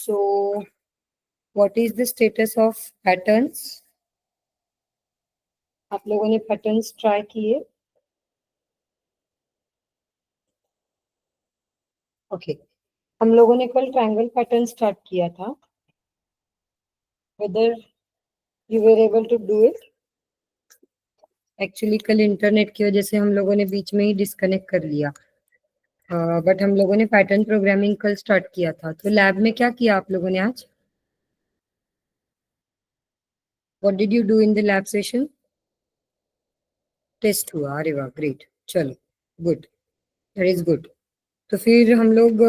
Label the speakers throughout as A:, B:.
A: So what is the status of patterns? आप लोगों ने पैटर्न्स ट्राई किए? ओके, हम लोगों ने कल ट्रायंगल पैटर्न स्टार्ट किया था. Whether you were able to do it? Actually कल इंटरनेट की वजह से हम लोगों ने बीच में ही डिस्कनेक्ट कर लिया. बट हम लोगों ने पैटर्न प्रोग्रामिंग कल स्टार्ट किया था. तो लैब में क्या किया आप लोगों ने आज? What did you do in the lab session? Test हुआ? अरे वाह, ग्रेट. चलो, गुड, दैट इज गुड. तो फिर हम लोग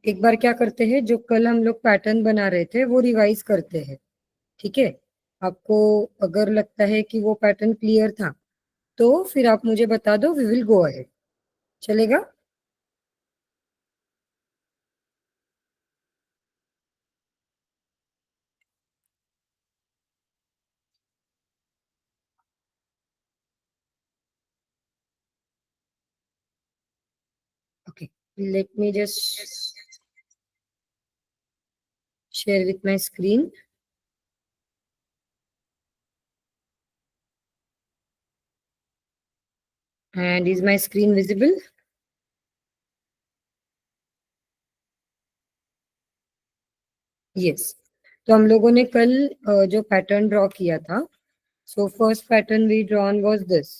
A: एक बार क्या करते हैं, जो कल हम लोग पैटर्न बना रहे थे वो रिवाइज करते हैं. ठीक है? आपको अगर लगता है कि वो पैटर्न क्लियर था तो फिर आप मुझे बता दो, वी विल गो अहेड. चलेगा? Okay, let me just share with my screen. And is my screen visible? Yes. तो हम लोगों ने कल जो पैटर्न ड्रॉ किया था, so first pattern we drawn was this.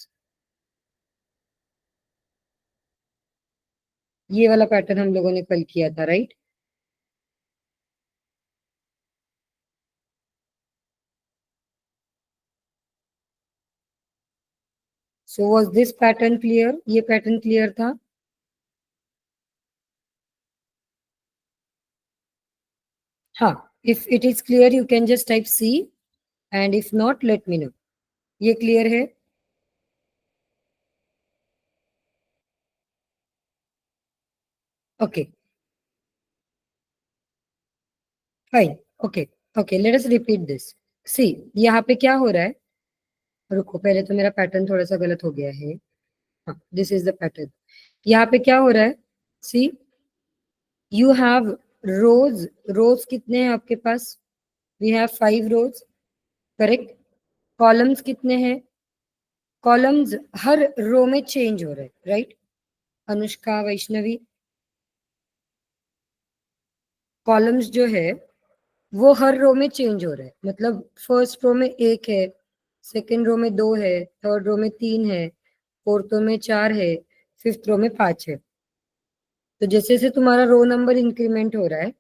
A: ये वाला पैटर्न हम लोगों ने कल किया था, right? So was this pattern clear? ये पैटर्न क्लियर था? हाँ, if it is clear you can just type C, and if not let me know. ये क्लियर है? Okay, fine. Okay, okay, let us repeat this. See, यहाँ पे क्या हो रहा है? रुको, पहले तो मेरा पैटर्न थोड़ा सा गलत हो गया है. हाँ, दिस इज द पैटर्न. यहाँ पे क्या हो रहा है? सी, यू हैव रोज. रोज कितने हैं आपके पास? We have 5 rows, correct. Columns कितने हैं? कॉलम्स हर रो में चेंज हो रहे हैं, राइट? अनुष्का, वैष्णवी, कॉलम्स जो है वो हर रो में चेंज हो रहे हैं. मतलब फर्स्ट रो में 1 है, सेकेंड रो में 2 है, थर्ड रो में 3 है, फोर्थ रो में 4 है, फिफ्थ रो में 5 है. तो जैसे जैसे तुम्हारा रो नंबर इंक्रीमेंट हो रहा है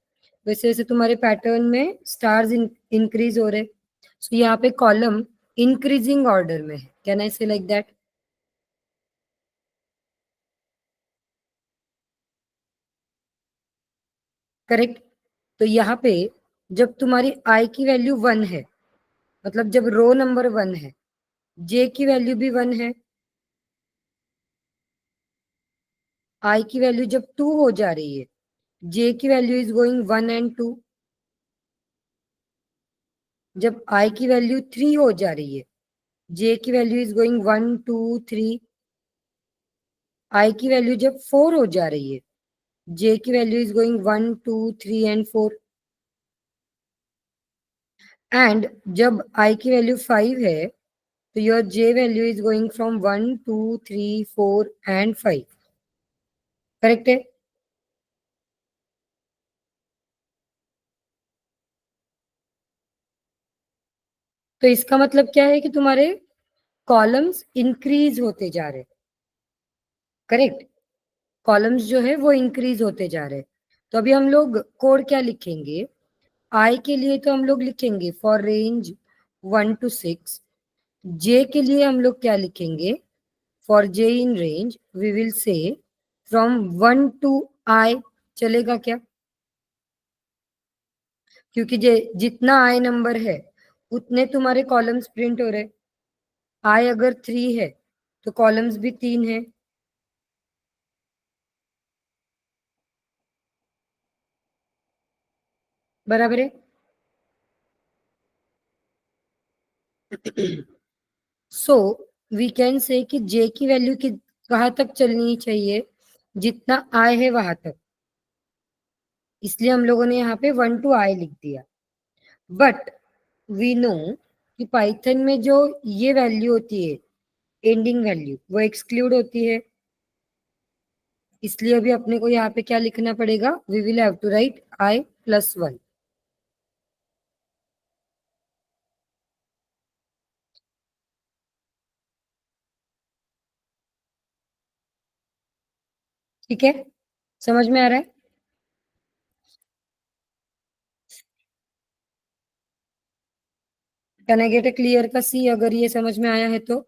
A: वैसे वैसे तुम्हारे पैटर्न में स्टार्स इंक्रीज हो रहे. सो यहाँ पे कॉलम इंक्रीजिंग ऑर्डर में है. कैन आई से लाइक दैट? करेक्ट. तो यहाँ पे जब तुम्हारी आई की वैल्यू 1 है, मतलब जब रो नंबर 1 है, जे की वैल्यू भी 1 है, आई की वैल्यू जब 2 हो जा रही है, जे की वैल्यू इज गोइंग 1 and 2. जब आई की वैल्यू 3 हो जा रही है, जे की वैल्यू इज गोइंग 1 2 3. आई की वैल्यू जब 4 हो जा रही है, जे की value is going 1 2 3 and 4. And जब आई की वैल्यू 5 है तो your J value is going from 1 2 3 4 and 5. Correct है? तो इसका मतलब क्या है कि तुम्हारे कॉलम्स इंक्रीज होते जा रहे. करेक्ट. कॉलम्स जो है वो इंक्रीज होते जा रहे. तो अभी हम लोग कोड क्या लिखेंगे? आई के लिए तो हम लोग लिखेंगे फॉर रेंज 1 to 6. जे के लिए हम लोग क्या लिखेंगे? For J in range we will say from 1 to I. चलेगा क्या? क्योंकि जितना आई नंबर है उतने तुम्हारे कॉलम्स प्रिंट हो रहे. आई अगर 3 है तो कॉलम्स भी 3 है. बराबर है? सो वी कैन से कि जे की वैल्यू की कहाँ तक चलनी चाहिए? जितना आई है वहां तक. इसलिए हम लोगों ने यहाँ पे 1 to I लिख दिया। बट वी नो कि पाइथन में जो ये वैल्यू होती है एंडिंग वैल्यू वो एक्सक्लूड होती है, इसलिए अभी अपने को यहाँ पे क्या लिखना पड़ेगा, we will have to write I+1। ठीक है, समझ में आ रहा है? Can I get a clear का सी अगर ये समझ में आया है तो?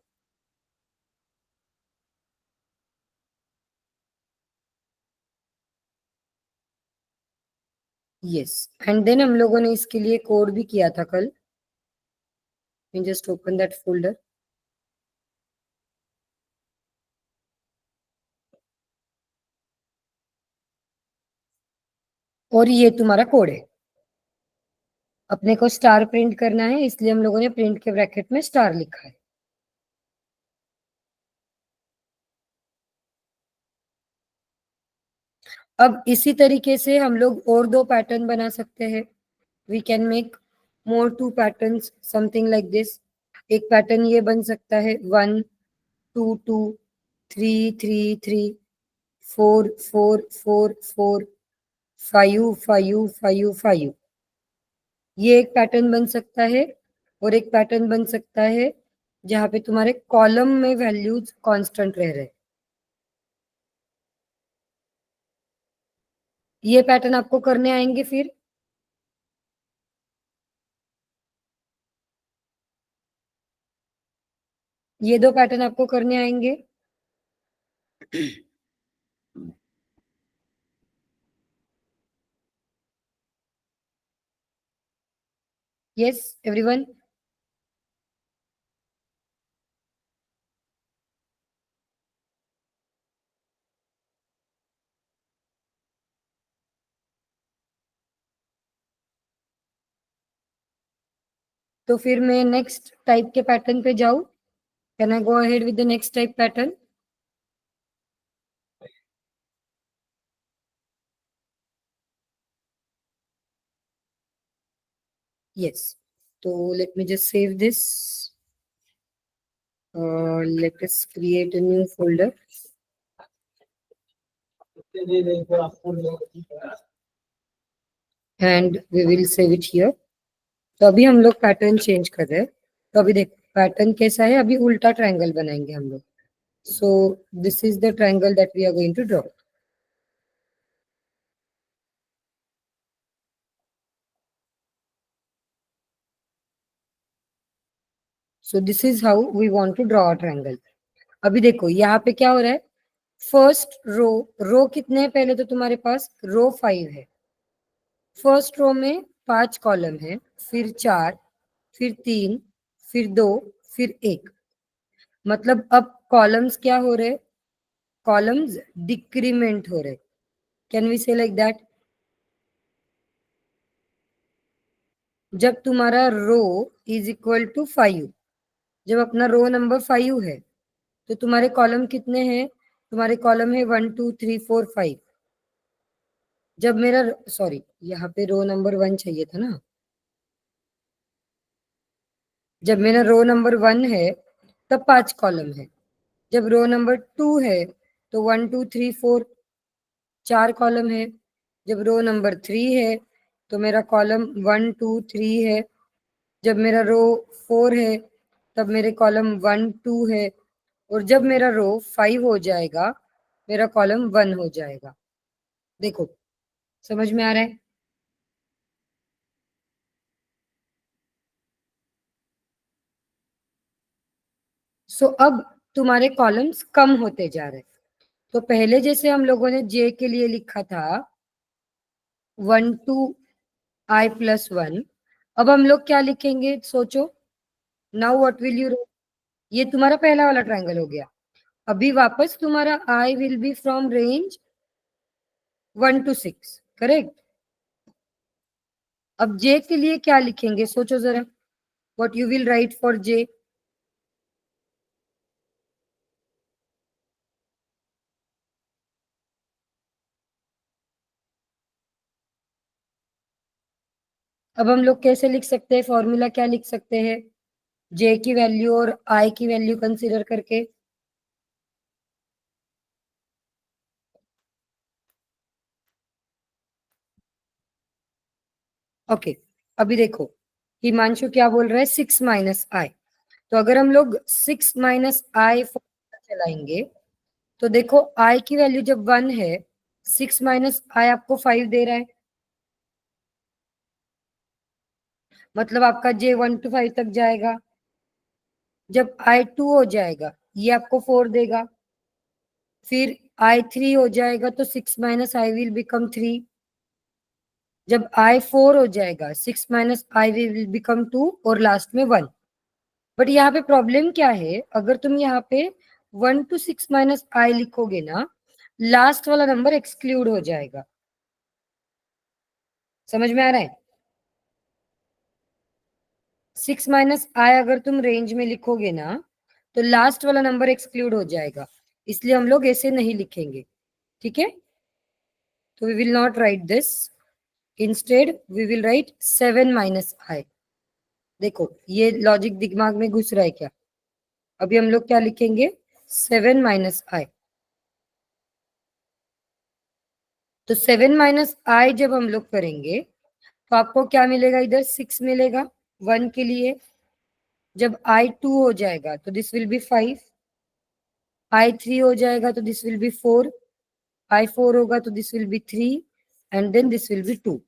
A: यस। एंड देन हम लोगों ने इसके लिए कोड भी किया था कल। Just open that folder. और ये तुम्हारा कोड है। अपने को स्टार प्रिंट करना है, इसलिए हम लोगों ने प्रिंट के ब्रैकेट में स्टार लिखा है। अब इसी तरीके से हम लोग और दो पैटर्न बना सकते हैं। We can make more two patterns something like this. एक पैटर्न ये बन सकता है 1 2 2, 3 3 3, 4 4 4 4, 5 5 5 5। ये एक पैटर्न बन सकता है। और एक पैटर्न बन सकता है जहां पे तुम्हारे कॉलम में वैल्यूज कांस्टेंट रह रहे। ये पैटर्न आपको करने आएंगे फिर? ये दो पैटर्न आपको करने आएंगे? Yes everyone. तो फिर मैं नेक्स्ट टाइप के पैटर्न पे जाऊं? Can I go ahead with the next type pattern? Yes. तो let me just save this. Let us create a new folder and we will save it here. तो अभी हम लोग पैटर्न चेंज कर रहे हैं। तो अभी देख पैटर्न कैसा है, अभी उल्टा ट्रायंगल बनाएंगे हम लोग। So this is the triangle that we are going to draw. So this is how we want to draw a triangle. अभी देखो यहाँ पे क्या हो रहा है, फर्स्ट रो, रो कितने हैं पहले तो तुम्हारे पास, रो 5 है। फर्स्ट रो में 5 कॉलम है, फिर 4, फिर 3, फिर 2, फिर 1। मतलब अब कॉलम्स क्या हो रहे, कॉलम्स डिक्रीमेंट हो रहे। कैन वी से लाइक दैट? जब तुम्हारा रो इज इक्वल टू 5, जब अपना रो नंबर 5 है, तो तुम्हारे कॉलम कितने हैं? तुम्हारे कॉलम है 1 2 3 4 5। जब मेरा, सॉरी यहाँ पे रो नंबर 1 चाहिए था ना। जब मेरा रो नंबर 1 है तब 5 कॉलम है। जब रो नंबर 2 है तो 1 2 3 4 4 कॉलम है। जब रो नंबर 3 है तो मेरा कॉलम 1 2 3 है। जब मेरा रो 4 है तब मेरे कॉलम 1 2 है। और जब मेरा रो 5 हो जाएगा, मेरा कॉलम 1 हो जाएगा। देखो समझ में आ रहा है? सो अब तुम्हारे कॉलम्स कम होते जा रहे हैं। तो पहले जैसे हम लोगों ने जे के लिए लिखा था 1 to I+1, अब हम लोग क्या लिखेंगे सोचो। Now what will you? ये तुम्हारा पहला वाला ट्रायंगल हो गया। अभी वापस तुम्हारा I will be from range 1 to 6, correct? अब जे के लिए क्या लिखेंगे सोचो जरा, what you will write for J? अब हम लोग कैसे लिख सकते हैं, फॉर्मूला क्या लिख सकते हैं, जे की वैल्यू और आई की वैल्यू कंसीडर करके। ओके, अभी देखो हिमांशु क्या बोल रहा है, 6 - i। तो अगर हम लोग 6 - i चलाएंगे तो देखो i की वैल्यू जब 1 है, 6 - i आपको 5 दे रहा है, मतलब आपका जे 1 to 5 तक जाएगा। जब i 2 हो जाएगा ये आपको 4 देगा, फिर i 3 हो जाएगा तो 6 - i विल बिकम 3। जब i 4 हो जाएगा 6 - i विल बिकम 2 और लास्ट में 1। बट यहाँ पे प्रॉब्लम क्या है, अगर तुम यहाँ पे 1 to 6 - i लिखोगे ना, लास्ट वाला नंबर एक्सक्लूड हो जाएगा। समझ में आ रहा है? 6 - i अगर तुम रेंज में लिखोगे ना तो लास्ट वाला नंबर एक्सक्लूड हो जाएगा, इसलिए हम लोग ऐसे नहीं लिखेंगे। ठीक है, तो we will not write this, instead we will write 7 - i। देखो ये लॉजिक दिमाग में घुस रहा है क्या? अभी हम लोग क्या लिखेंगे, 7 - i। तो 7 - i जब हम लोग करेंगे तो आपको क्या मिलेगा, इधर 6 मिलेगा 1 के लिए। जब i 2 हो जाएगा तो दिस विल बी 5, i 3 हो जाएगा तो दिस विल बी 4, i 4 होगा तो this will be 3, and then this will be 2।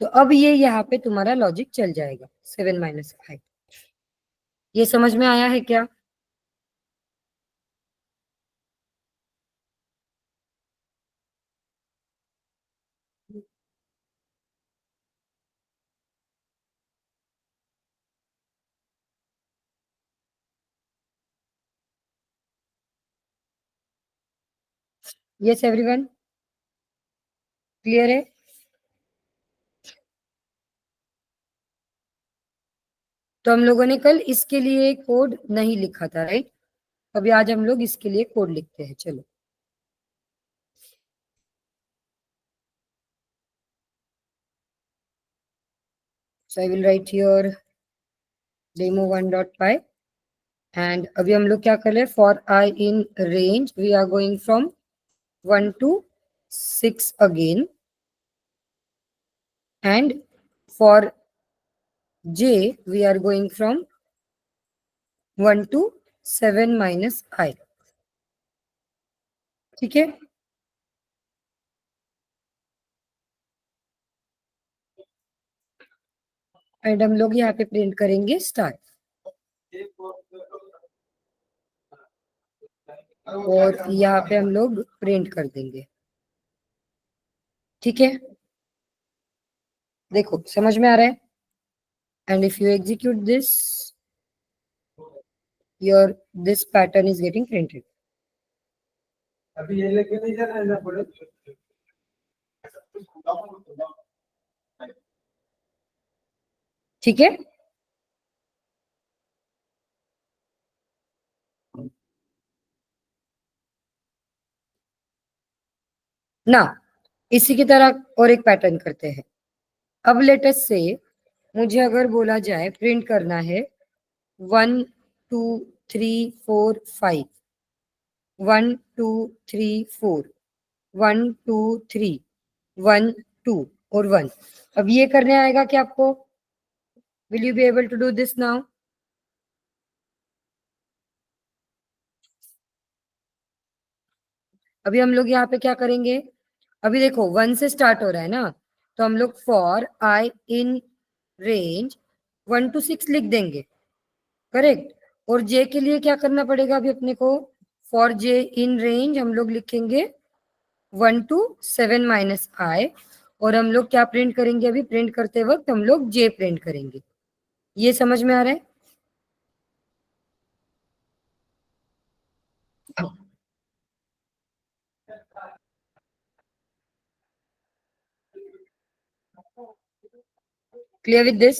A: तो अब ये यहाँ पे तुम्हारा लॉजिक चल जाएगा, 7 - i। ये समझ में आया है क्या? यस एवरीवन, क्लियर है? तो हम लोगों ने कल इसके लिए कोड नहीं लिखा था, राइट? अभी आज हम लोग इसके लिए कोड लिखते हैं, चलो। So I will write your demo1.py। And अभी हम लोग क्या कर रहे हैं, for I in range we are going from 1 to 6 again, and for j we are going from 1 to 7 - i। ठीक है, एंड हम लोग यहाँ पे प्रिंट करेंगे स्टार, और यहाँ पे हम लोग प्रिंट कर देंगे। ठीक है, देखो समझ में आ रहा है? And if you execute this, your this pattern is getting printed. अभी ये लेके नहीं जाना है पड़े। ठीक है, ना इसी की तरह और एक पैटर्न करते हैं। अब लेटेस्ट से मुझे अगर बोला जाए प्रिंट करना है 1 2 3 4 5, 1 2 3 4, 1 2 3, 1 2 और 1। अब ये करने आएगा क्या आपको? Will you be able to do this now? अभी हम लोग यहाँ पे क्या करेंगे, अभी देखो 1 से स्टार्ट हो रहा है ना, तो हम लोग for I in range 1 to 6 लिख देंगे, करेक्ट। और जे के लिए क्या करना पड़ेगा अभी अपने को, फॉर जे इन रेंज हम लोग लिखेंगे 1 to 7 - i, और हम लोग क्या प्रिंट करेंगे, अभी प्रिंट करते वक्त हम लोग जे प्रिंट करेंगे। ये समझ में आ रहा है? Clear with this?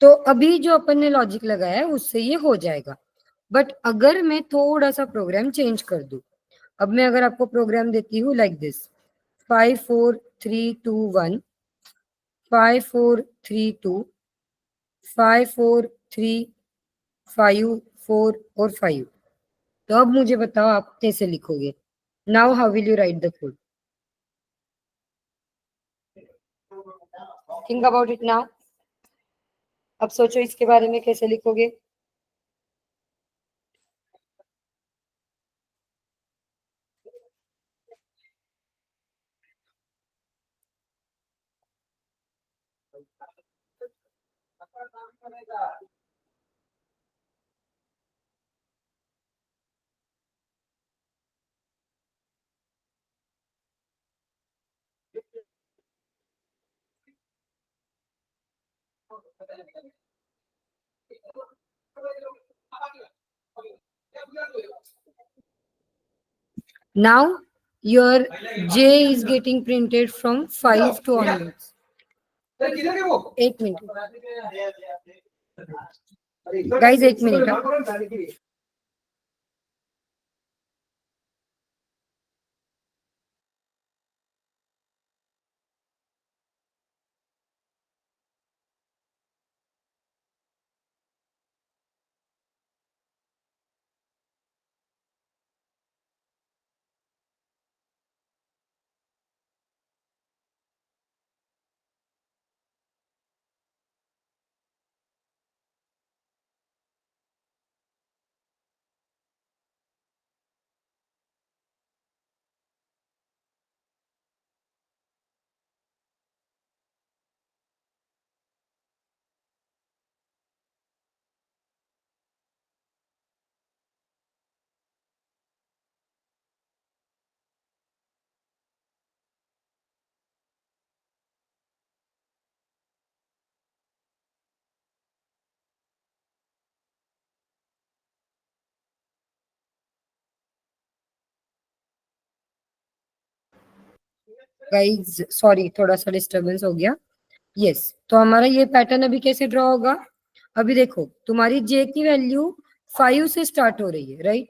A: तो अभी जो अपन ने लॉजिक लगाया है उससे ये हो जाएगा। बट अगर मैं थोड़ा सा प्रोग्राम चेंज कर दूं, अब मैं अगर आपको प्रोग्राम देती हूँ लाइक दिस 5 4 3 2 1 5 4 3 2 5 4 3 5 4 और 5। तो अब मुझे बताओ आप कैसे लिखोगे। Now how will you right the code? Think about it now. अब सोचो इसके बारे में कैसे लिखोगे। Now your J is getting printed from 5 to onwards. 1 minute. Guys, 1 minute. Guys sorry, थोड़ा सा डिस्टरबेंस हो गया। यस, तो हमारा ये पैटर्न अभी कैसे ड्रॉ होगा? अभी देखो तुम्हारी जे की वैल्यू 5 से स्टार्ट हो रही है, राइट?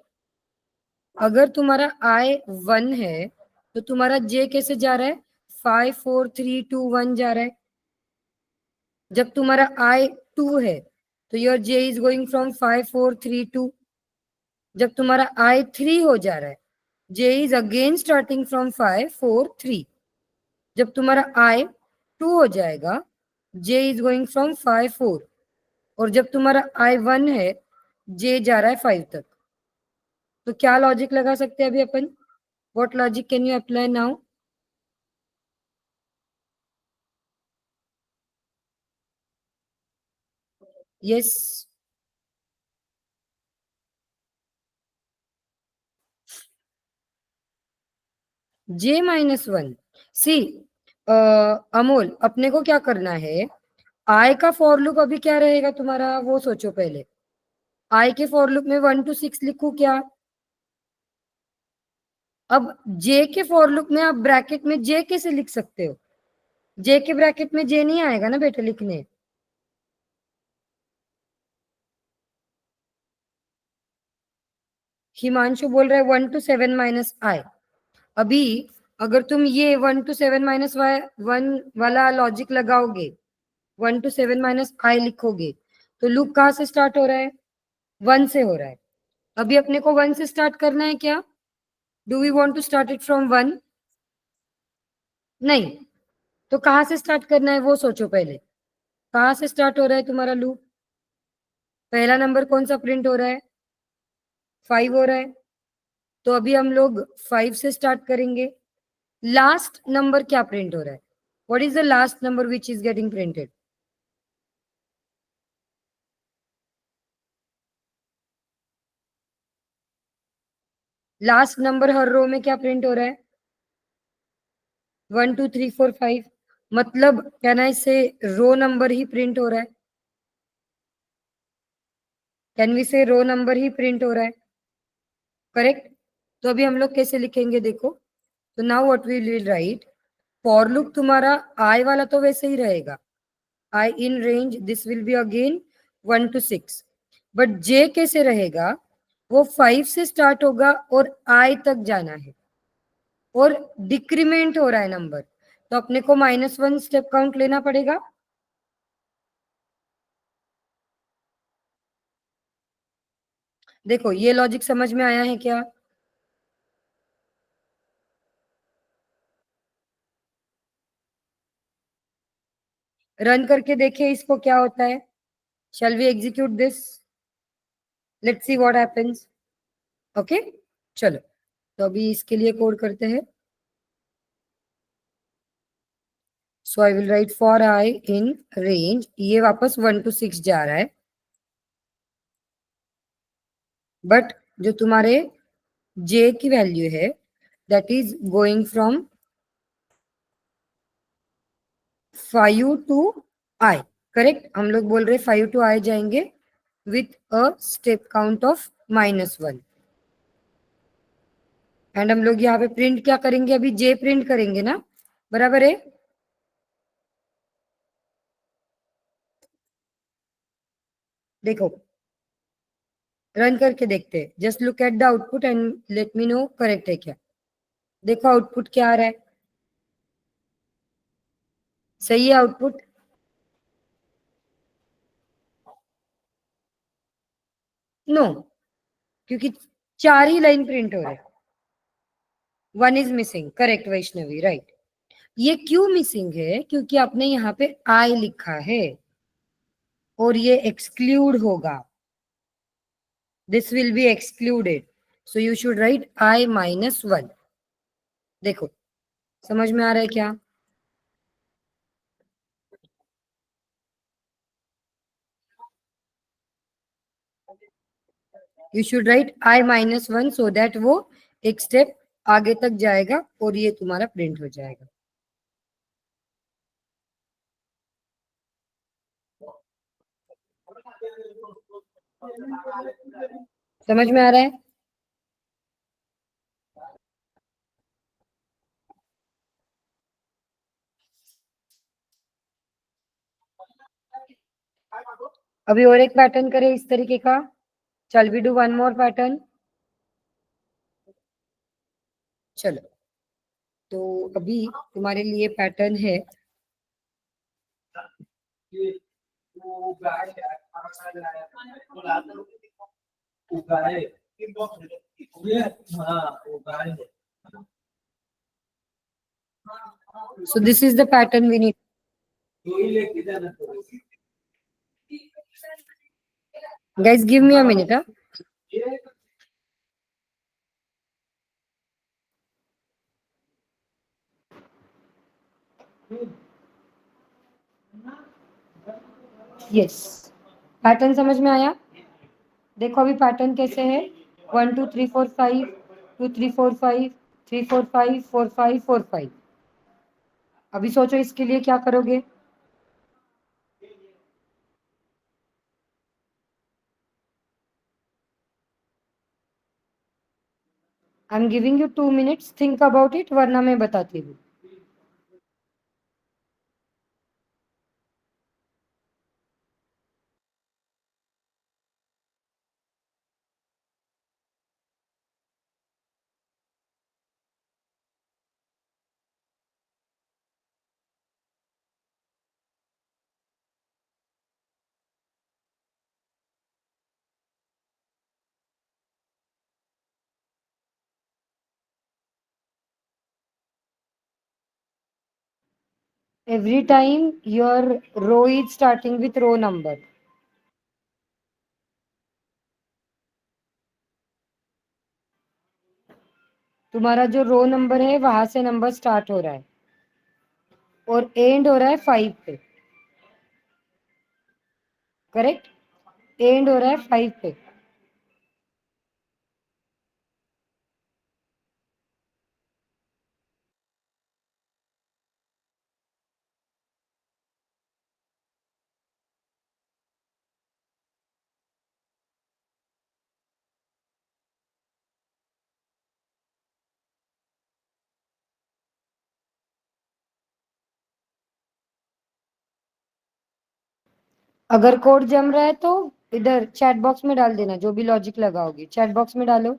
A: अगर तुम्हारा आई 1 है तो तुम्हारा जे कैसे जा रहा है? 5 4 3 2 1 जा रहा है। जब तुम्हारा आई 2 है तो your J is going from 5 4 3 2। जब तुम्हारा आई 3 हो जा रहा है, जे इज अगेन स्टार्टिंग फ्रॉम 5 4 3। जब तुम्हारा आई 2 हो जाएगा, जे इज गोइंग फ्रॉम 5 4। और जब तुम्हारा आई 1 है, जे जा रहा है 5 तक। तो क्या लॉजिक लगा सकते हैं अभी अपन? What logic can you apply now? Yes, J-1। See Amol, अपने को क्या करना है? आई का फॉर लूप अभी क्या रहेगा तुम्हारा, वो सोचो पहले। आई के फॉर लूप में 1 to 6 लिखूं क्या? अब जे के फॉर लूप में आप ब्रैकेट में जे कैसे लिख सकते हो? जे के ब्रैकेट में जे नहीं आएगा ना बेटा लिखने। हिमांशु बोल रहा है 1 to 7 माइनस आई। अभी अगर तुम ये 1 to 7 माइनस 1 वाला लॉजिक लगाओगे, 1 to 7 माइनस आई लिखोगे, तो लूप कहाँ से स्टार्ट हो रहा है? 1 से हो रहा है। अभी अपने को 1 से स्टार्ट करना है क्या? Do we want to start it from 1? नहीं। तो कहाँ से स्टार्ट करना है वो सोचो पहले। कहाँ से स्टार्ट हो रहा है तुम्हारा लूप? पहला नंबर कौन सा प्रिंट हो रहा है? 5 हो रहा है। तो अभी हम लोग 5 से स्टार्ट करेंगे। लास्ट नंबर क्या प्रिंट हो रहा है? What is the last number which is getting printed? Last number हर रो में क्या प्रिंट हो रहा है? 1 2 3 4 5। मतलब कैन आई से रो नंबर ही प्रिंट हो रहा है? कैन वी से रो नंबर ही प्रिंट हो रहा है? करेक्ट। तो अभी हम लोग कैसे लिखेंगे देखो। तो now what we will write, for loop तुम्हारा आई वाला तो वैसे ही रहेगा, I in range, this will be again 1 to 6। But J कैसे रहेगा? वो 5 से स्टार्ट होगा और I तक जाना है और डिक्रीमेंट हो रहा है नंबर, तो अपने को -1 स्टेप काउंट लेना पड़ेगा। देखो ये लॉजिक समझ में आया है क्या? रन करके देखिए इसको क्या होता है। Shall we execute this? Let's see what happens. Okay, चलो तो अभी इसके लिए कोड करते हैं। So I will write for I in range, ये वापस 1 to 6 जा रहा है, बट जो तुम्हारे जे की वैल्यू है that is going from 5 to I। Correct, हम लोग बोल रहे 5 to I जाएंगे with a step count of -1। And हम लोग यहाँ पे प्रिंट क्या करेंगे? अभी जे प्रिंट करेंगे ना, बराबर है? देखो रन करके देखते हैं, just look at the output and let me no correct है क्या। देखो आउटपुट क्या आ रहा है, सही है आउटपुट? नो, क्योंकि 4 ही लाइन प्रिंट हो रहे हैं। 1 is missing, correct Vaishnavi, right. ये क्यों मिसिंग है? क्योंकि आपने यहाँ पे आई लिखा है और ये एक्सक्लूड होगा, this will be excluded, so you should write I-1। देखो समझ में आ रहा है क्या? You should write I-1 so that वो एक स्टेप आगे तक जाएगा और ये तुम्हारा प्रिंट हो जाएगा। समझ में आ रहा है? अभी और एक पैटर्न करें इस तरीके का। चल we do one more pattern. चलो तो अभी तुम्हारे लिए पैटर्न है, so this is the pattern we need. Guys give me a minute, huh? Yes, pattern समझ में आया? देखो अभी पैटर्न कैसे है, 1 2 3 4 5, 2 3 4 5, 3 4 5 4 5 4 5। अभी सोचो इसके लिए क्या करोगे। I am giving you 2 minutes, think about it, वरना मैं बताती हूँ। Every time your row is starting with row number. तुम्हारा जो रो नंबर है वहां से नंबर स्टार्ट हो रहा है और एंड हो रहा है 5 पे। करेक्ट, एंड हो रहा है 5 पे। अगर कोड जम रहा है तो इधर चैट बॉक्स में डाल देना, जो भी लॉजिक लगाओगे चैट बॉक्स में डालो।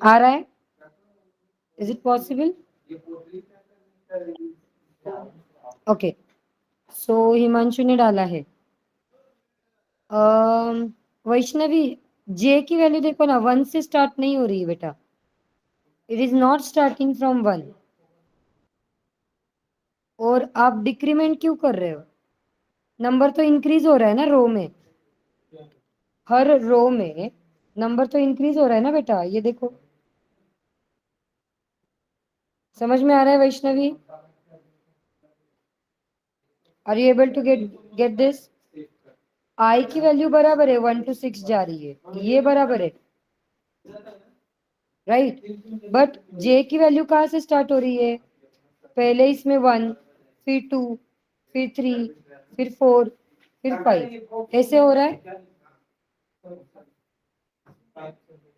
A: आ रहा है? Is it possible? ओके, सो हिमांशु ने डाला है। वैष्णवी, जे की वैल्यू देखो ना, 1 से स्टार्ट नहीं हो रही है बेटा, it is not starting from 1। और आप डिक्रीमेंट क्यों कर रहे हो? नंबर तो इंक्रीज हो रहा है ना रो में, हर रो में नंबर तो इंक्रीज हो रहा है ना बेटा, ये देखो। समझ में आ रहा है Vaishnavi? Are you able to get this? I की वैल्यू बराबर है 1 to 6 जा रही है, ये बराबर है, राइट। बट जे की वैल्यू कहाँ से स्टार्ट हो रही है? पहले इसमें 1, फिर 2, फिर 3, फिर 4, फिर 5, ऐसे हो रहा है,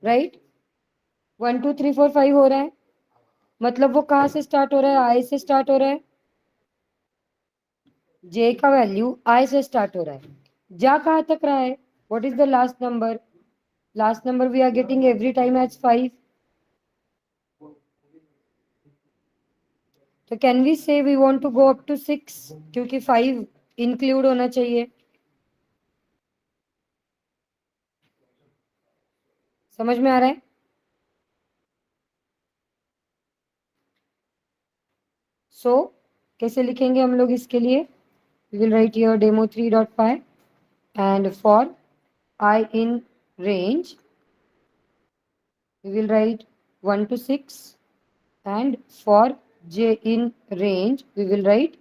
A: राइट। 1 2 3 4 5 हो रहा है, मतलब वो कहाँ से स्टार्ट हो रहा है? आई से स्टार्ट हो रहा है। जे का वैल्यू आई से स्टार्ट हो रहा है, जा कहाँ तक रहा है? What is the last number? Last number we are getting every time as 5। तो can we say we want to go up to 6, क्योंकि 5 इंक्लूड होना चाहिए। समझ में आ रहा है? सो कैसे लिखेंगे हम लोग इसके लिए? We will write your demo3.py and for I in range we will write 1 to 6, and for j in range we will write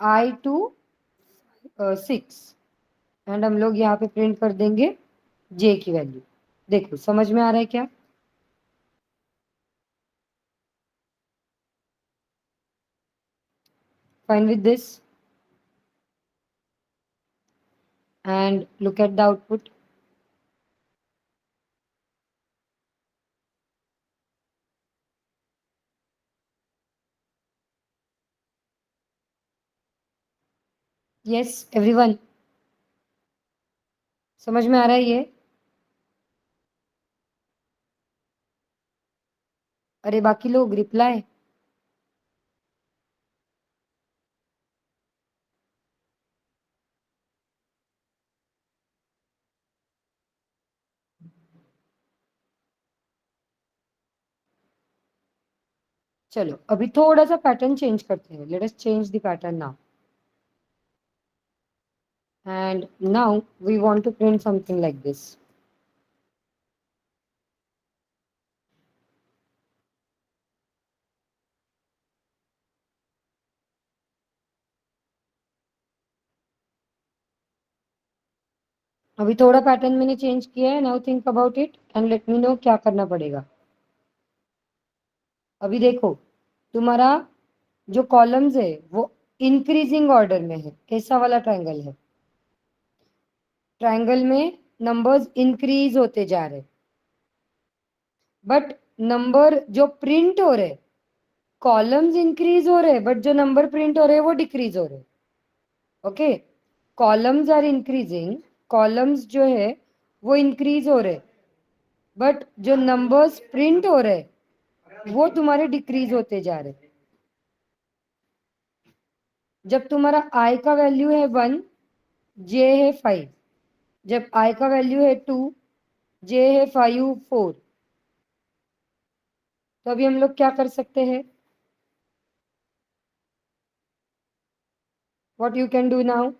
A: I to 6, and हम लोग यहाँ पे प्रिंट कर देंगे j की वैल्यू। देखो समझ में आ रहा है क्या? Fine with this, and look at the output. Yes everyone, समझ में आ रहा है ये? अरे बाकी लोग रिप्लाई। चलो अभी थोड़ा सा पैटर्न चेंज करते हैं, let us change the pattern now, and now we want to print something like this. अभी थोड़ा पैटर्न मैंने चेंज किया है, now think about it and let me no क्या करना पड़ेगा। अभी देखो, तुम्हारा जो कॉलम्स है वो इंक्रीजिंग ऑर्डर में है, कैसा वाला ट्रायंगल है? ट्रायंगल में नंबर्स इंक्रीज होते जा रहे, बट नंबर जो प्रिंट हो रहे, कॉलम्स इंक्रीज हो रहे, बट जो नंबर प्रिंट हो रहे वो डिक्रीज हो रहे। Okay, columns are increasing, columns जो है वो इंक्रीज हो रहे, बट जो नंबर्स प्रिंट हो रहे वो तुम्हारे डिक्रीज होते जा रहे। जब तुम्हारा आई का वैल्यू है 1, जे है 5, जब आई का वैल्यू है 2, जे है 5 4, तो अभी हम लोग क्या कर सकते हैं? What you can do now?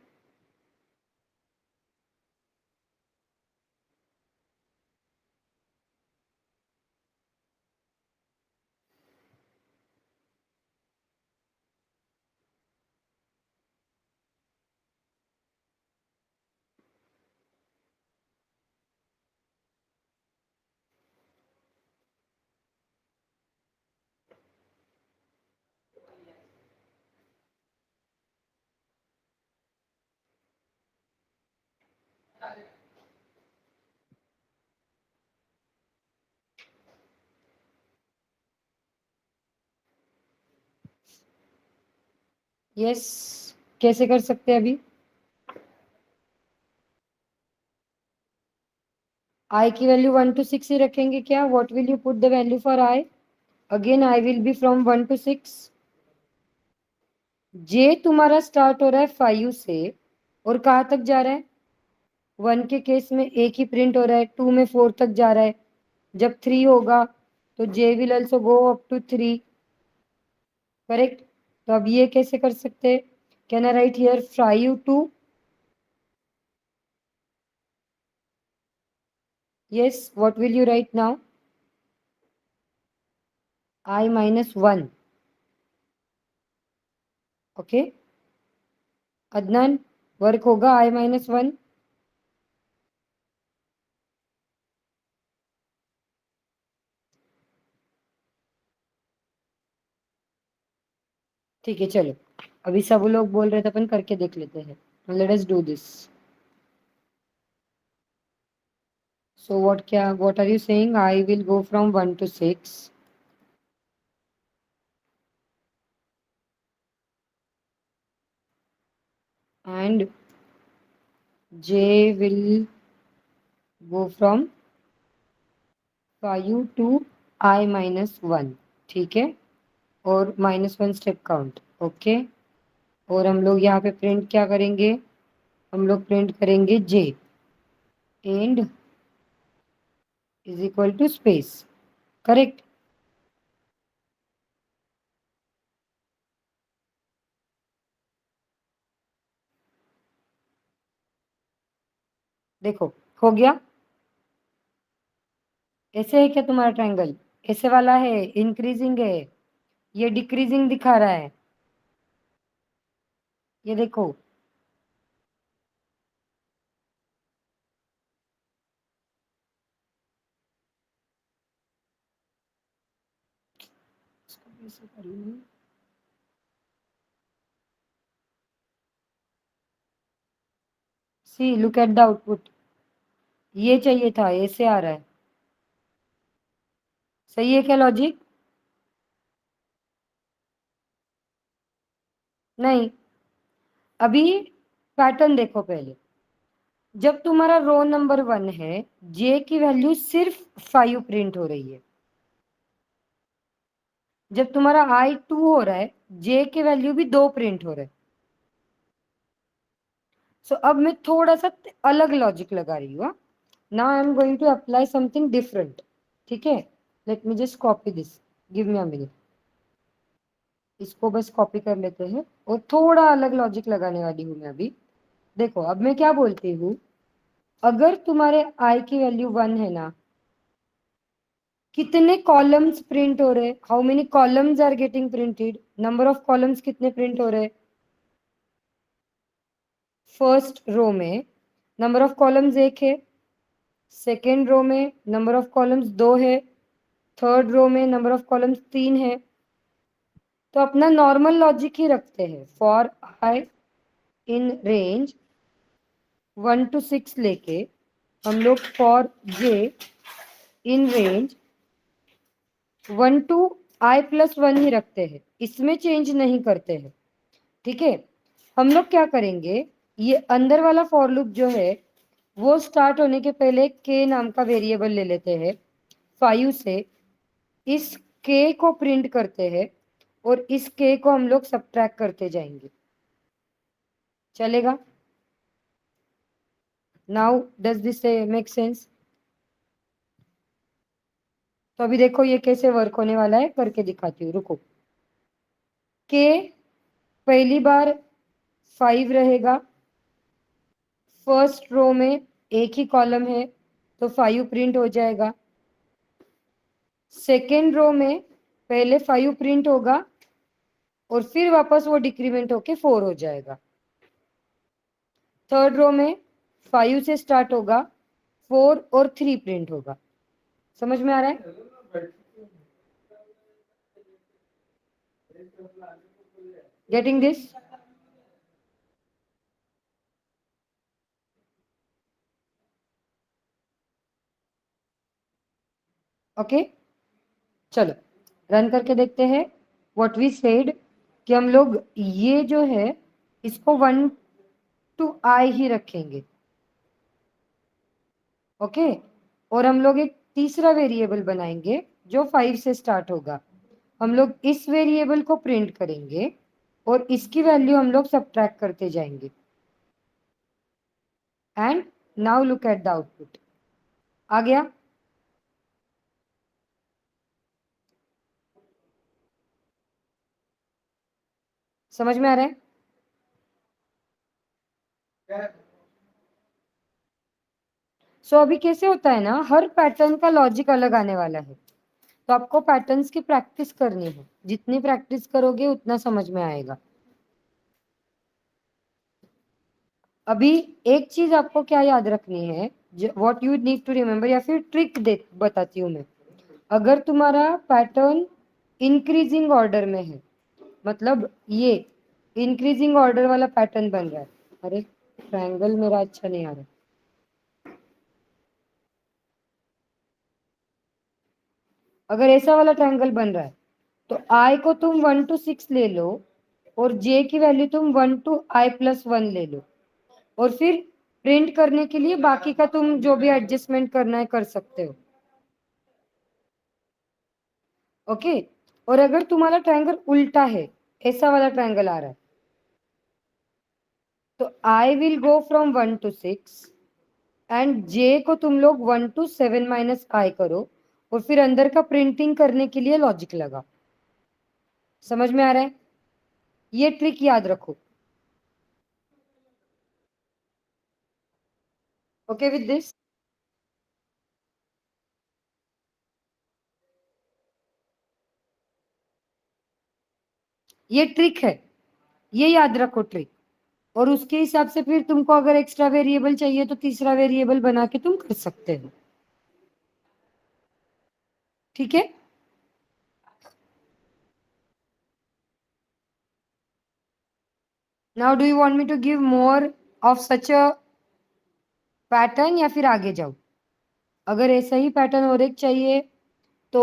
A: Yes, कैसे कर सकते हैं अभी? आई की वैल्यू 1 to 6 ही रखेंगे क्या? What will you put the value for I? Again I will be from 1 to 6। जे तुम्हारा स्टार्ट हो रहा है 5 से और कहाँ तक जा रहा है? 1 के केस में एक ही प्रिंट हो रहा है, 2 में 4 तक जा रहा है। जब 3 होगा तो J will also go up to 3। Correct. तो अब ये कैसे कर सकते हैं? Can I write here 5 to? Yes, what will you write now? I-1। Okay Adnan, work होगा I-1? ठीक है चलो, अभी सब लोग बोल रहे थे, अपन करके देख लेते हैं। Let us do this. So what are you saying? I will go from 1 to 6 and J will go from 5 to I-1। ठीक है, और -1 स्टेप काउंट। ओके, और हम लोग यहाँ पे प्रिंट क्या करेंगे? हम लोग प्रिंट करेंगे J and is equal to space. Correct. देखो, हो गया। ऐसे है क्या तुम्हारा ट्रायंगल? ऐसे वाला है, इंक्रीजिंग है, ये डिक्रीजिंग दिखा रहा है। ये देखो, see look at the output. ये चाहिए था, ऐसे आ रहा है। सही है क्या लॉजिक? नहीं, अभी पैटर्न देखो पहले। जब तुम्हारा रो नंबर 1 है, जे की वैल्यू सिर्फ 5 प्रिंट हो रही है। जब तुम्हारा I-2 हो रहा है, जे के वैल्यू भी 2 प्रिंट हो रहे हैं। सो अब मैं थोड़ा सा अलग लॉजिक लगा रही हूँ। Now I am going to apply something different. ठीक है, let me just copy this, give me a minute. इसको बस कॉपी कर लेते हैं और थोड़ा अलग लॉजिक लगाने वाली हूँ मैं अभी। देखो, अब मैं क्या बोलती हूँ, अगर तुम्हारे आई की वैल्यू 1 है ना, कितने कॉलम्स प्रिंट हो रहे? How many columns are getting printed? Number of columns कितने प्रिंट हो रहे? फर्स्ट रो में नंबर ऑफ कॉलम्स 1 है, सेकेंड रो में नंबर ऑफ कॉलम्स 2 है, थर्ड रो में नंबर ऑफ कॉलम्स 3 है। तो अपना नॉर्मल लॉजिक ही रखते हैं। For I in range 1 to 6 लेके हम लोग for J in range 1 to I+1 ही रखते हैं, इसमें चेंज नहीं करते हैं। ठीक है, हम लोग क्या करेंगे, ये अंदर वाला फॉर लूप जो है वो स्टार्ट होने के पहले के नाम का वेरिएबल ले लेते हैं 5 से। इस के को प्रिंट करते हैं और इस के को हम लोग सब्ट्रैक्ट करते जाएंगे। चलेगा? Now does this make sense? तो अभी देखो ये कैसे वर्क होने वाला है, करके दिखाती हूँ, रुको। के पहली बार 5 रहेगा, फर्स्ट रो में एक ही कॉलम है तो 5 प्रिंट हो जाएगा। सेकेंड रो में पहले 5 प्रिंट होगा और फिर वापस वो डिक्रीमेंट होके 4 हो जाएगा। थर्ड रो में 5 से स्टार्ट होगा, 4 और 3 प्रिंट होगा। समझ में आ रहा है? Getting this? ओके, चलो रन करके देखते हैं। व्हाट वी सेड, कि हम लोग ये जो है इसको 1 to I ही रखेंगे, ओके। और हम लोग एक तीसरा वेरिएबल बनाएंगे जो 5 से स्टार्ट होगा। हम लोग इस वेरिएबल को प्रिंट करेंगे और इसकी वैल्यू हम लोग सब्ट्रैक्ट करते जाएंगे। And now look at the output. आ गया? समझ में आ रहा है? सो अभी कैसे होता है ना, हर पैटर्न का लॉजिक अलग आने वाला है, तो आपको पैटर्न्स की प्रैक्टिस करनी है। जितनी प्रैक्टिस करोगे उतना समझ में आएगा। अभी एक चीज आपको क्या याद रखनी है, what you need to remember, या फिर ट्रिक दे बताती हूँ मैं। अगर तुम्हारा पैटर्न इंक्रीजिंग ऑर्डर में है, मतलब ये इंक्रीजिंग ऑर्डर वाला पैटर्न बन रहा है, अरे ट्रायंगल मेरा अच्छा नहीं आ रहा, अगर ऐसा वाला ट्रायंगल बन रहा है तो आई को तुम 1 to 6 ले लो और जे की वैल्यू तुम 1 to I+1 ले लो, और फिर प्रिंट करने के लिए बाकी का तुम जो भी एडजस्टमेंट करना है कर सकते हो, ओके। और अगर तुम्हारा ट्रायंगल उल्टा है, ऐसा वाला ट्रायंगल आ रहा है, तो I will go from 1 to 6 and J को तुम लोग 1 to 7 - I करो, और फिर अंदर का प्रिंटिंग करने के लिए लॉजिक लगा। समझ में आ रहा है? ये ट्रिक याद रखो, ओके विद दिस। ये ट्रिक है, ये याद रखो ट्रिक। और उसके हिसाब से फिर तुमको अगर एक्स्ट्रा वेरिएबल चाहिए तो तीसरा वेरिएबल बना के तुम कर सकते हो, ठीक है। Now do you want me to give more of such a pattern, या फिर आगे जाओ? अगर ऐसा ही पैटर्न और एक चाहिए तो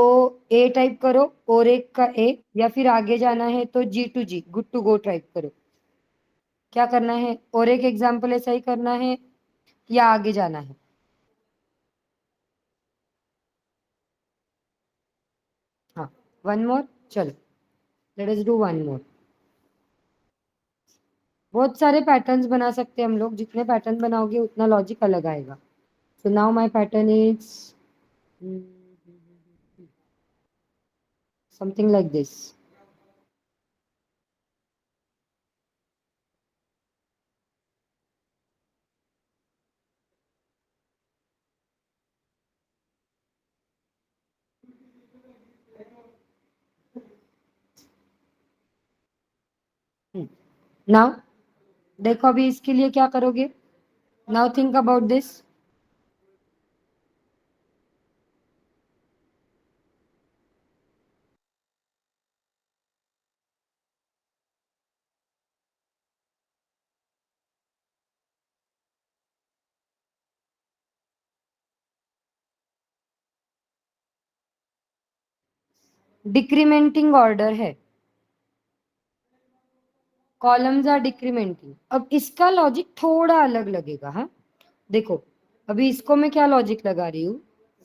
A: ए टाइप करो, और एक का ए, या फिर आगे जाना है तो G to G, good to go type करो। क्या करना है? और एक एग्जाम्पल ऐसा ही करना है या आगे जाना है? हाँ, वन मोर, चलो लेट अस डू वन मोर। बहुत सारे पैटर्न्स बना सकते हैं हम लोग, जितने पैटर्न बनाओगे उतना लॉजिक अलग आएगा। So now my pattern is something like this. Now देखो अभी इसके लिए क्या करोगे। Now think about this. Decrementing order है, कॉलम्स आर डिक्रीमेंटिंग। अब इसका लॉजिक थोड़ा अलग लगेगा, हाँ। देखो अभी इसको मैं क्या लॉजिक लगा रही हूँ,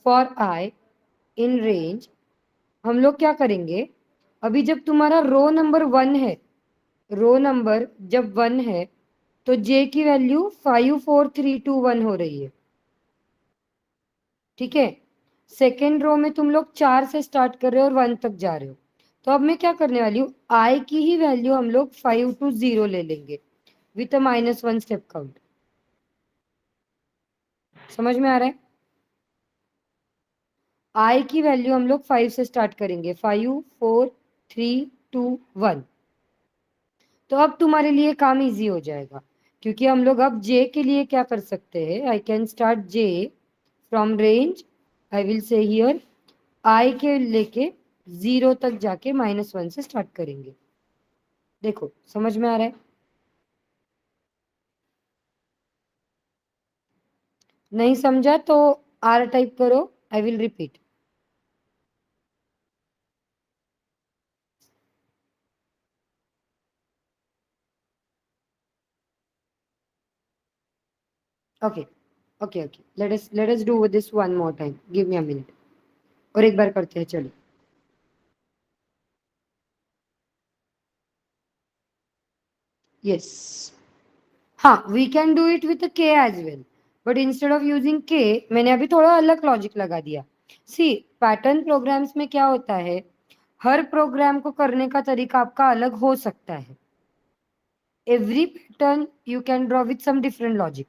A: फॉर आई इन रेंज। हम लोग क्या करेंगे, अभी जब तुम्हारा रो नंबर 1 है, रो नंबर जब 1 है तो जे की वैल्यू 5 4 3 2 1 हो रही है, ठीक है। सेकेंड रो में तुम लोग 4 से स्टार्ट कर रहे हो और 1 तक जा रहे हो, तो अब मैं क्या करने वाली हूँ, आई की ही वैल्यू हम लोग 5 to 0 ले लेंगे विथ अ -1 स्टेप काउंट। समझ में आ रहा है? आई की वैल्यू हम लोग 5 से स्टार्ट करेंगे, 5 4 3 2 1। तो अब तुम्हारे लिए काम इजी हो जाएगा, क्योंकि हम लोग अब जे के लिए क्या कर सकते हैं, I can start J from range, I will से हियर आई के लेके 0 तक जाके -1 से स्टार्ट करेंगे। देखो समझ में आ रहा है? नहीं समझा तो आर टाइप करो, I will repeat. Okay okay okay, let us do this one more time, give me a minute. और एक बार करते हैं, चलो। यस, हाँ, we can do it with K as well, but instead of using K मैंने अभी थोड़ा अलग लॉजिक लगा दिया। सी, पैटर्न प्रोग्राम्स में क्या होता है, हर प्रोग्राम को करने का तरीका आपका अलग हो सकता है। Every pattern you can draw with some different logic.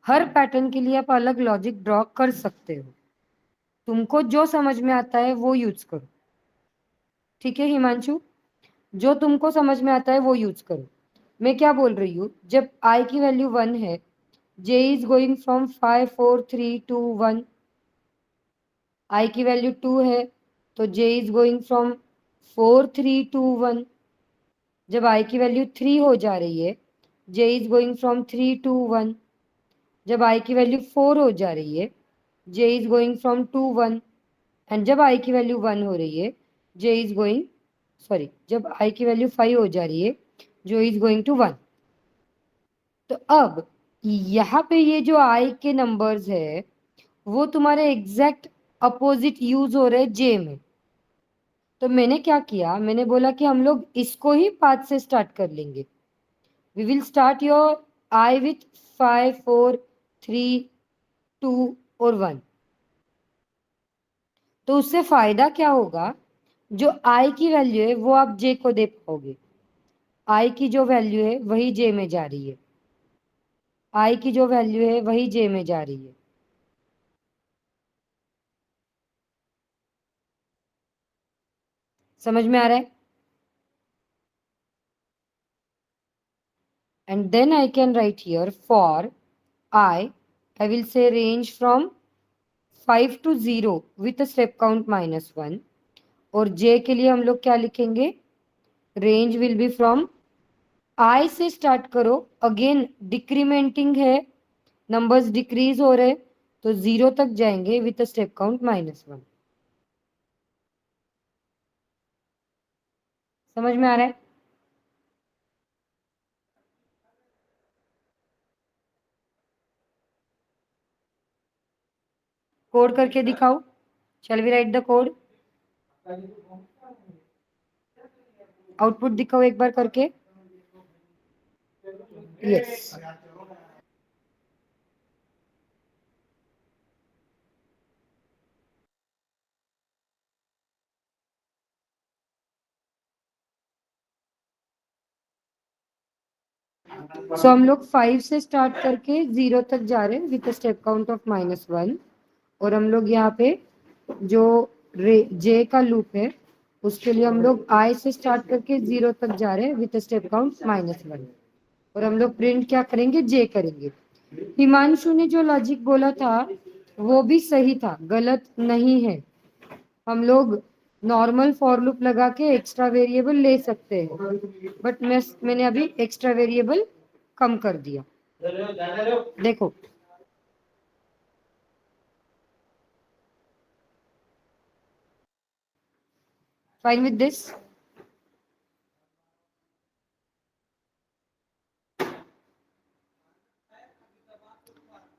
A: हर पैटर्न के लिए आप अलग लॉजिक ड्रॉ कर सकते हो। तुमको जो समझ में आता है वो यूज करो। ठीक है हिमांशु, जो तुमको समझ में आता है वो यूज करो। मैं क्या बोल रही हूँ, जब आई की वैल्यू 1 है, जे इज गोइंग फ्रॉम 5 4 3 2 1। आई की वैल्यू 2 है, तो जे इज गोइंग फ्रॉम 4 3 2 1। जब आई की वैल्यू 3 हो जा रही है, जे इज गोइंग फ्रॉम 3 2 1। जब आई की वैल्यू 4 हो जा रही है, जे इज गोइंग फ्रॉम 2 1। एंड जब आई की वैल्यू 1 हो रही है, जे इज गोइंग, सॉरी, जब आई की वैल्यू 5 हो जा रही है, जो इज गोइंग टू 1। तो अब यहाँ पे ये जो आई के नंबर्स है, वो तुम्हारे एग्जैक्ट अपोजिट यूज हो रहे जे में। तो मैंने क्या किया, मैंने बोला कि हम लोग इसको ही 5 से स्टार्ट कर लेंगे। We will start your I with 5 4 3 2 और 1। तो उससे फायदा क्या होगा, जो आई की वैल्यू है वो आप जे को दे पाओगे। आई की जो वैल्यू है वही जे में जा रही है। आई की जो वैल्यू है वही जे में जा रही है। समझ में आ रहा है? And then I can write here for I, I will say range from 5 to 0 with step count -1। और जे के लिए हम लोग क्या लिखेंगे, range will be from, I से स्टार्ट करो, अगेन डिक्रीमेंटिंग है, नंबर्स डिक्रीज हो रहे, तो 0 तक जाएंगे विथ स्टेप काउंट -1। समझ में आ रहा है? कोड करके दिखाओ। Shall we write the code? Output दिखाओ एक बार करके। यस, सो हम लोग 5 से स्टार्ट करके 0 तक जा रहे हैं विथ स्टेप काउंट ऑफ -1। और हम लोग यहाँ पे जो जे का लूप है, उसके लिए हम लोग आई से स्टार्ट करके 0 तक जा रहे हैं विथ स्टेप काउंट -1। और हम लोग प्रिंट क्या करेंगे, जे करेंगे। हिमांशु ने जो लॉजिक बोला था वो भी सही था, गलत नहीं है। हम लोग नॉर्मल फॉर लूप लगा के एक्स्ट्रा वेरिएबल ले सकते हैं, बट मैंने अभी एक्स्ट्रा वेरिएबल कम कर दिया। देखो, fine with this.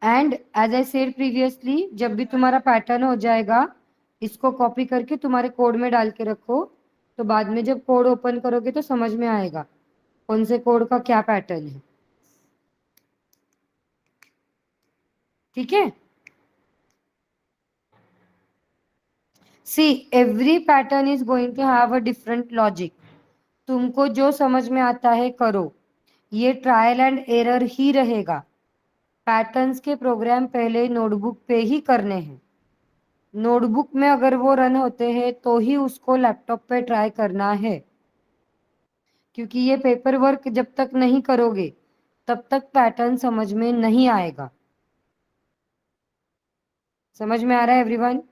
A: And as I said previously, जब भी तुम्हारा पैटर्न हो जाएगा, इसको कॉपी करके तुम्हारे कोड में डाल के रखो। तो बाद में जब कोड ओपन करोगे तो समझ में आएगा कौन से कोड का क्या पैटर्न है। ठीक है? See, every pattern is going to have a different logic. तुमको जो समझ में आता है करो, ये ट्रायल एंड एरर ही रहेगा। पैटर्न्स के प्रोग्राम पहले नोटबुक पे ही करने हैं। नोटबुक में अगर वो रन होते हैं तो ही उसको लैपटॉप पे ट्राई करना है, क्योंकि ये पेपर वर्क जब तक नहीं करोगे तब तक पैटर्न समझ में नहीं आएगा। समझ में आ रहा है एवरीवन?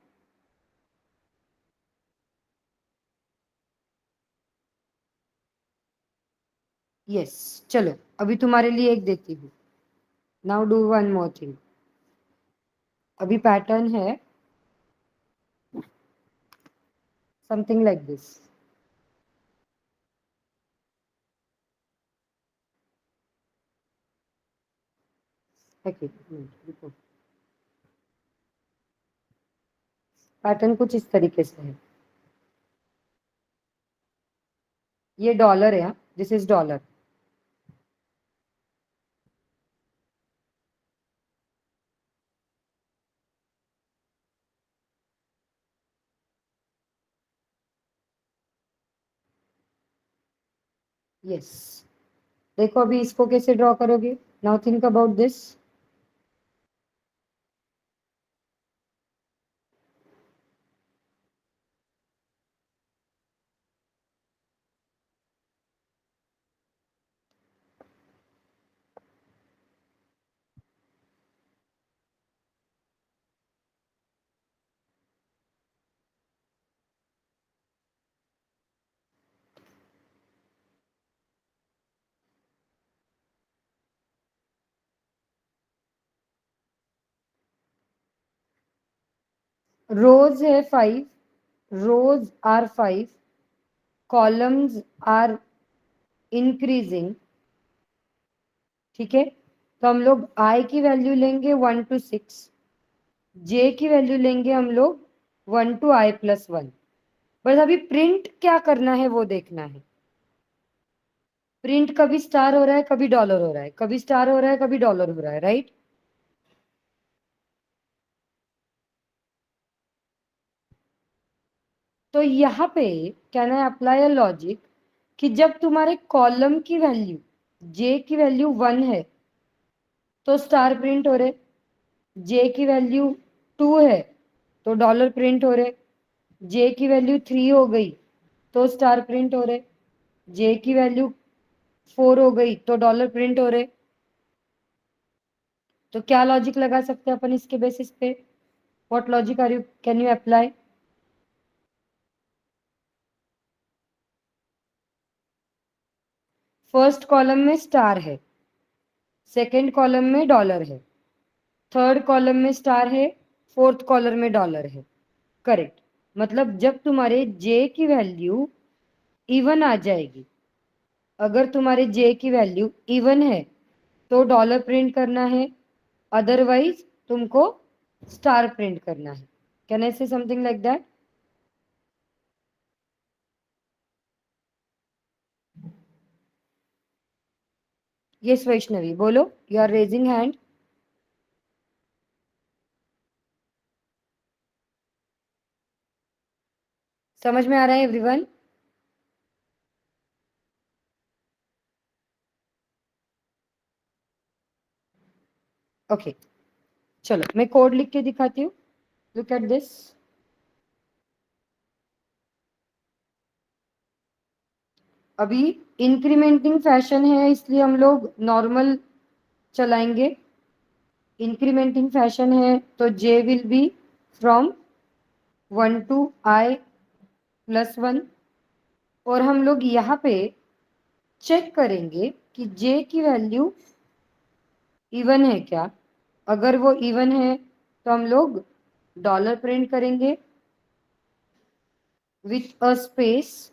A: यस, चलो अभी तुम्हारे लिए एक देती हूँ। Now do one more thing. अभी पैटर्न है समथिंग लाइक दिस। ओके, एक मिनट रुको। पैटर्न कुछ इस तरीके से है। ये डॉलर है, दिस इज डॉलर। यस, देखो अभी इसको कैसे ड्रॉ करोगे। Now think about this. Rows है 5, rows are 5, columns are increasing. ठीक है, तो हम लोग आई की वैल्यू लेंगे 1 to 6, जे की वैल्यू लेंगे हम लोग 1 to i+1। बस अभी प्रिंट क्या करना है वो देखना है। प्रिंट कभी स्टार हो रहा है, कभी डॉलर हो रहा है, कभी स्टार हो रहा है, कभी डॉलर हो रहा है, राइट। तो यहाँ पे can I apply a logic कि जब तुम्हारे कॉलम की वैल्यू जे की वैल्यू 1 है तो स्टार प्रिंट हो रहे, जे की वैल्यू 2 है तो डॉलर प्रिंट हो रहे, जे की वैल्यू 3 हो गई तो स्टार प्रिंट हो रहे, जे की वैल्यू 4 हो गई तो डॉलर प्रिंट हो रहे। तो क्या लॉजिक लगा सकते हैं अपन इसके बेसिस पे? What logic are you can you apply? First column में स्टार है, सेकंड कॉलम में डॉलर है, थर्ड कॉलम में स्टार है, फोर्थ कॉलम में डॉलर है। करेक्ट। मतलब जब तुम्हारे जे की वैल्यू इवन आ जाएगी, अगर तुम्हारे जे की वैल्यू इवन है तो डॉलर प्रिंट करना है, अदरवाइज तुमको स्टार प्रिंट करना है। कैन आई से something like that? Yes Vaishnavi बोलो, यू आर रेजिंग हैंड। समझ में आ रहा है एवरीवन? ओके, चलो मैं कोड लिख के दिखाती हूँ। Look at this. अभी इंक्रीमेंटिंग फैशन है इसलिए हम लोग नॉर्मल चलाएंगे। इंक्रीमेंटिंग फैशन है तो J will be from 1 to i+1। और हम लोग यहाँ पे चेक करेंगे कि जे की वैल्यू इवन है क्या। अगर वो इवन है तो हम लोग डॉलर प्रिंट करेंगे विथ अ स्पेस,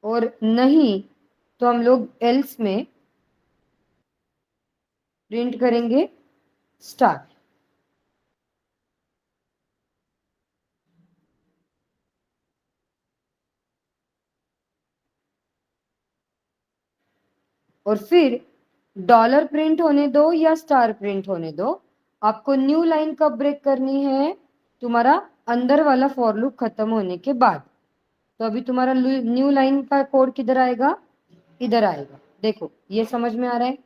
A: और नहीं तो हम लोग एल्स में प्रिंट करेंगे स्टार। और फिर डॉलर प्रिंट होने दो या स्टार प्रिंट होने दो, आपको न्यू लाइन कब ब्रेक करनी है? तुम्हारा अंदर वाला फॉर लूप खत्म होने के बाद। तो अभी तुम्हारा न्यू लाइन का कोड किधर आएगा? इधर आएगा। देखो ये समझ में आ रहा है?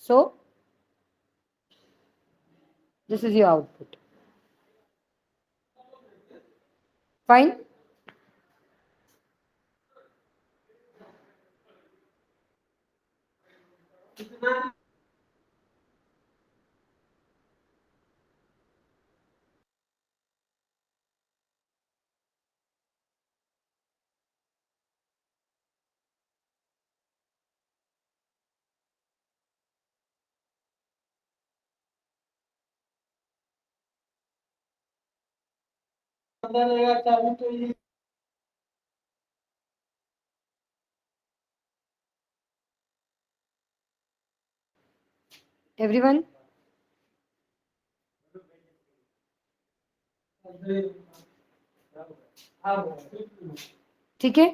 A: सो this is your output. Fine. Everyone? ठीक है,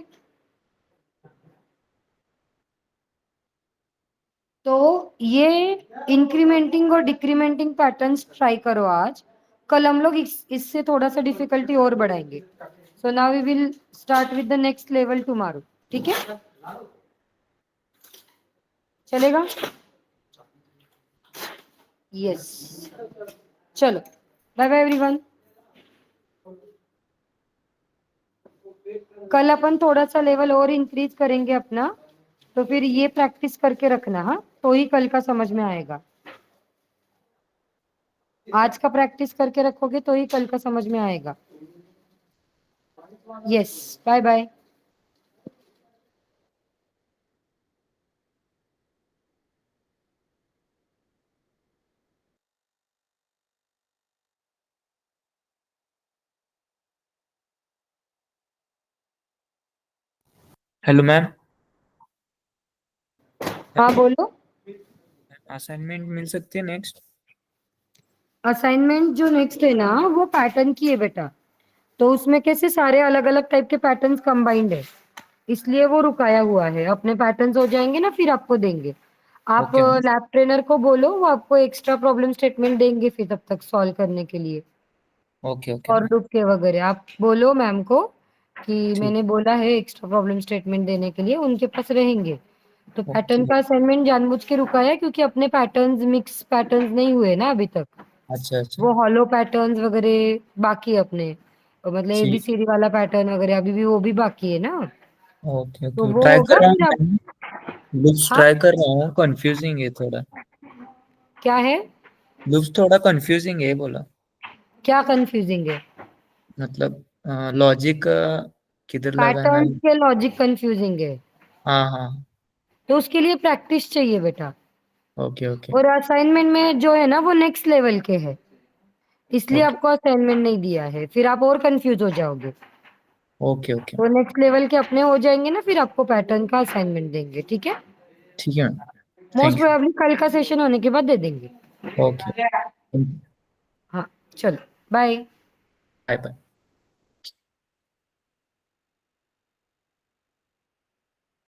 A: तो ये इंक्रीमेंटिंग और डिक्रीमेंटिंग पैटर्न्स ट्राई करो आज। कल हम लोग इससे थोड़ा सा डिफिकल्टी और बढ़ाएंगे। So now we will start with the next level tomorrow. ठीक है, चलेगा? यस, चलो बाय बाय एवरीवन। कल अपन थोड़ा सा लेवल और इंक्रीज करेंगे अपना, तो फिर ये प्रैक्टिस करके रखना, हाँ, तो ही कल का समझ में आएगा। आज का प्रैक्टिस करके रखोगे तो ही कल का समझ में आएगा। Yes, bye bye.
B: Hello ma'am,
A: हाँ बोलो।
B: असाइनमेंट मिल सकती है नेक्स्ट?
A: असाइनमेंट जो नेक्स्ट है ना, वो पैटर्न की है बेटा। तो उसमें कैसे सारे अलग अलग टाइप के पैटर्न्स कंबाइंड है, इसलिए वो रुकाया हुआ है। अपने पैटर्न्स हो जाएंगे ना, फिर आपको देंगे। आप
B: ओके मैम।
A: लैब ट्रेनर को बोलो, वो आपको एक्स्ट्रा प्रॉब्लम स्टेटमेंट देंगे फिर तब तक सॉल्व करने के लिए,
B: ओके ओके
A: और
B: मैम।
A: लूप के वगैरह। आप बोलो मैम को कि
B: ठीक।
A: मैंने बोला है एक्स्ट्रा प्रॉब्लम स्टेटमेंट देने के लिए, उनके पास रहेंगे। तो पैटर्न
B: ओके।
A: का असाइनमेंट जानबूझ के रुका है क्योंकि अपने पैटर्न्स मिक्स पैटर्न्स नहीं हुए ना अभी तक।
B: अच्छा अच्छा।
A: वो हॉलो पैटर्न्स वगैरह बाकी है अपने, तो मतलब
B: ठीक।
A: एबीसीडी वाला पैटर्न वगैरह अभी भी वो भी बाकी है ना।
B: ओके
A: तो
B: ओके,
A: वो
B: ट्राई कर
A: होगा
B: रहा
A: फिर आप।
B: हूँ। लुप्स
A: हाँ,
B: ट्राई कर रहा हूँ, कंफ्यूजिंग है थोड़ा।
A: क्या है?
B: लुप्स थोड़ा कंफ्यूजिंग है बोला।
A: क्या कंफ्यूजिंग है?
B: मतलब लॉजिक किधर लगाना
A: पैटर्न्स
B: है।
A: के लॉजिक कंफ्यूजिंग है,
B: हाँ हाँ।
A: तो उसके लिए प्रैक्टिस चाहिए बेटा।
B: Okay okay.
A: और असाइनमेंट में जो है ना, वो नेक्स्ट लेवल के है, इसलिए
B: ओके
A: आपको असाइनमेंट नहीं दिया है, फिर आप और कंफ्यूज हो जाओगे।
B: Okay okay.
A: तो नेक्स्ट लेवल के अपने हो जाएंगे ना, फिर आपको पैटर्न का असाइनमेंट देंगे। ठीक है,
B: ठीक है ma'am.
A: Most
B: thank you.
A: Probably कल का सेशन होने के बाद दे देंगे।
B: ओके।
A: हाँ, चलो बाय।
B: Bye bye.